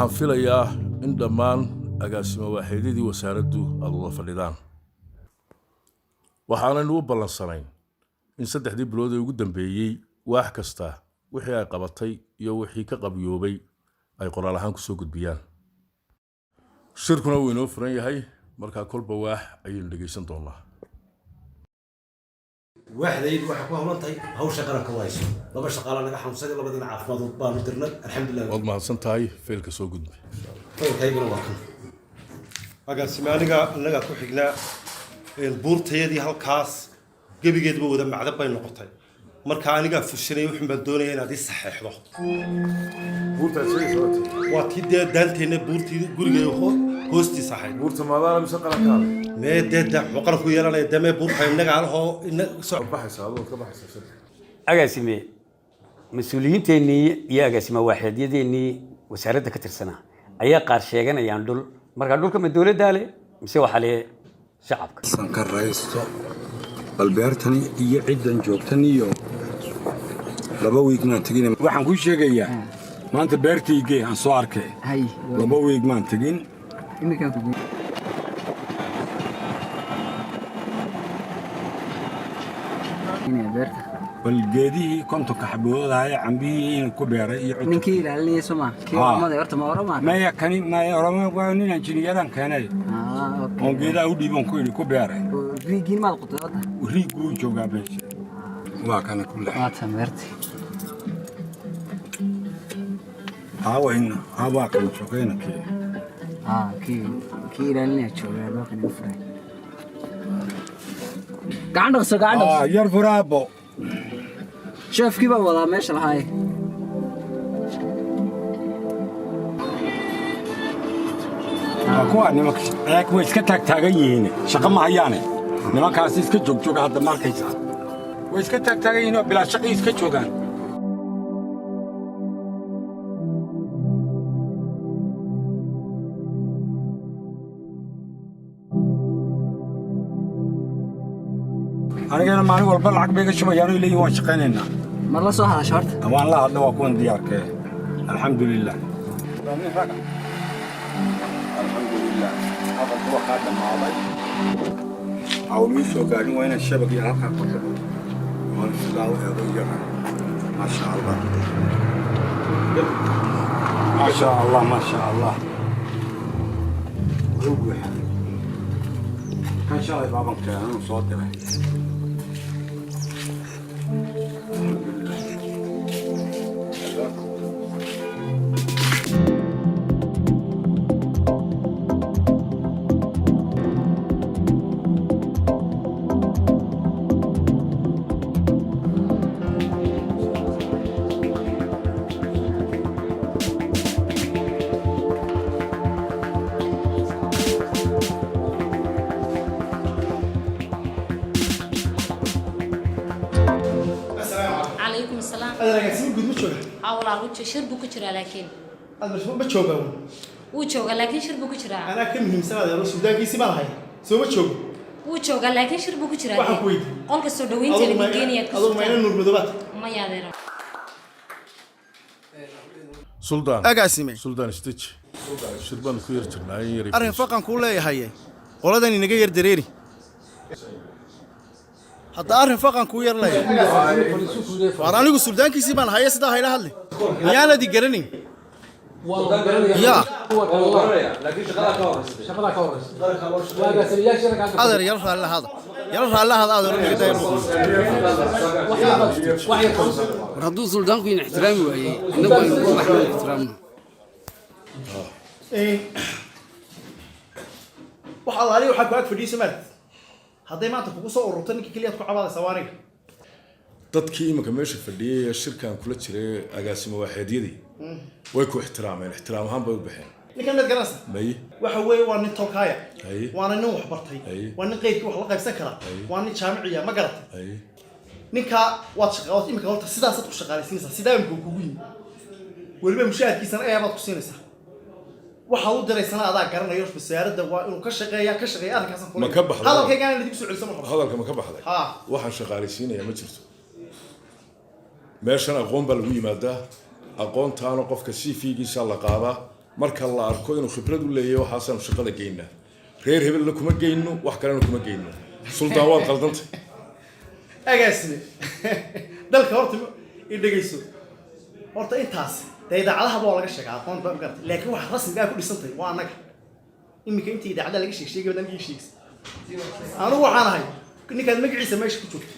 waxaan filayaa in dhammaan agaasimo waaxeedyadii wasaaraddu aad wada fadhidaan waxaanaynu u ballansanayn in 3 bilood ee ugu dambeeyay waax kasta wixii ay qabatay iyo wixii ka qabyoobay ay qoraal ahaan ku soo gudbiyaan shirkuna wuu inoo furan yahay marka kolba waax ayaynu dhegeysan doonaa واحد waxa ku hawlantay hawsha qaranka wayso laba shaqaale naga xanuunsaday labadina caafimaad baan u dirnay alxamdulillah wad mahadsan tahay feelka soo gudbi feelkayguna waa kan agaasimaaniga anaga ku xignaa buurtayadii halkaas gabigeedba wada macdab bay noqotay marka aniga fushinay wuxuu baan doonayaa inaad ii saxeexdo buurtaasi waa tii daanteena buurtii guriga hoosti saxay buurta maadaama mise qarankaada mee deeda qaranku yeelanaya damee buurta inaga alho ina soo baxaysa adoo ka baxaysa agaasime mas'uuliyiinteennii iyo agaasima waaxeedyadeenii wasaaradda ka tirsanaa ayaa qaar sheeganayaan dhul marka dhulka ma dawladda leh mise waxa leh shacabka san ka raysto balbeertani iyo ciidan joogtan iyo laba weekna tagin waxaan ku sheegayaa maanta beertiigay aan soo arkay laba week maan tagin imika ku balgeedii konto ka xaboodahay cambiin ku beeray iyo cunto ninkii ilaalinaya Soomaa kii umada horta ma orama maya kani ma orama waa nin injineeran keenay oo geeda u dhiibon ku beeray riigin maad qodada riigu jooga beesha waa kana kullu maata meerti hawa kan joogayna kii ilaalinaya jooga loo kan furay gacan yar furaabo شاف كيف والله ماشي الهاي kuwa nimanka way iska taagan yihiin shaqo ma hayaan nimankaas iska joog hadda markaysa way iska taagan yihiin oo bilaa shaqo iska joogan أنا ماني والبلع عقبي قشبة يعني لي واش قنينا. مرة صح شرط. أمان الله هذا وأكون ديارك. الحمد لله. الحمد لله. هذا هو خادم هذا. عاولوا شو قالوا وين الشبكة هذا كله. وين سلاو هذا ما شاء الله. ما شاء الله ما شاء الله. روح. كان شايف بابك كان صوته. أنا قاعد قد مشوه. والله شربوا كتير لكن. أنا مش مشوه. وشوه لكن شربوا كتير. أنا كم هم سنة يا رسول الله كيسي مالها. سو مشوه. وشوه لكن شربوا كتير. واحد كويت. قال كسودوين ترى بيجيني. أظن ما ينور بدوات. ما يادر. سلطان. أقاسمي. سلطان ستيتش. شربان خير تناير. أرين فقط كله يا هاي. قلادني نجير دريري. حتى أرين فقط كوير لا. وأنا أقول سلطان كيسي مال هاي سدا هاي لهالي. ميانا دي جرني. يا. لكن شغلة كورس. هذا يرفع الله هذا. يرفع الله هذا ردو سلطان كين احترامي وهي نبغى نقول احنا احترامنا waxa la leeyahay waxa ku ag fadhiisay maad haday maanta kugu soo ururtay ninka kaliya ku cabaada sawaariga dadkii imika meesha fadhiyay shirkan kula jiray agaasimo waaxeedyadii way ku ixtiraameen ixtiraam ahaan bay u baxeen ninkan mid garanaysa may waxa weey waa nin tolkaaya waana nin wax bartay waa nin qeybkii wax la qaybsan kara waa nin jaamiciya ma garatay ninka waad shaqaawad imika horta sidaas aad ku shaqaalaysiinaysaa sidaa imika kugu yimi waliba mushaharkiisana ayaad ku siinaysaa waxa uu direysana adaa garanayo wasaaradda waa inuu ka shaqeeyaa arrinkaas ma ka baxday hadalkayga aan idinku soo celisan ma hadalka ma ka baxday waxaan shaqaalaysiinaya ma jirto meeshan aqoon baa lagu yimaadaa aqoontaana qofka CV-giisa la qaadaa marka la arko inuu khibrad u leeyahay waxaasaan shaqada geynaa reer hebelna kuma geyno wax kalena kuma geyno suldaan waad qaldantay agaasime dalka horta i dhageyso horta intaas idaacadaha baa laga sheegaa aqoon baa gartay laakiin wax rasmi ah ku dhisantay waa anaga imika intii idaacada laga sheegay wadaan ii sheegay anu waxaan ahay ninkaad magaciisa meesha ku joogto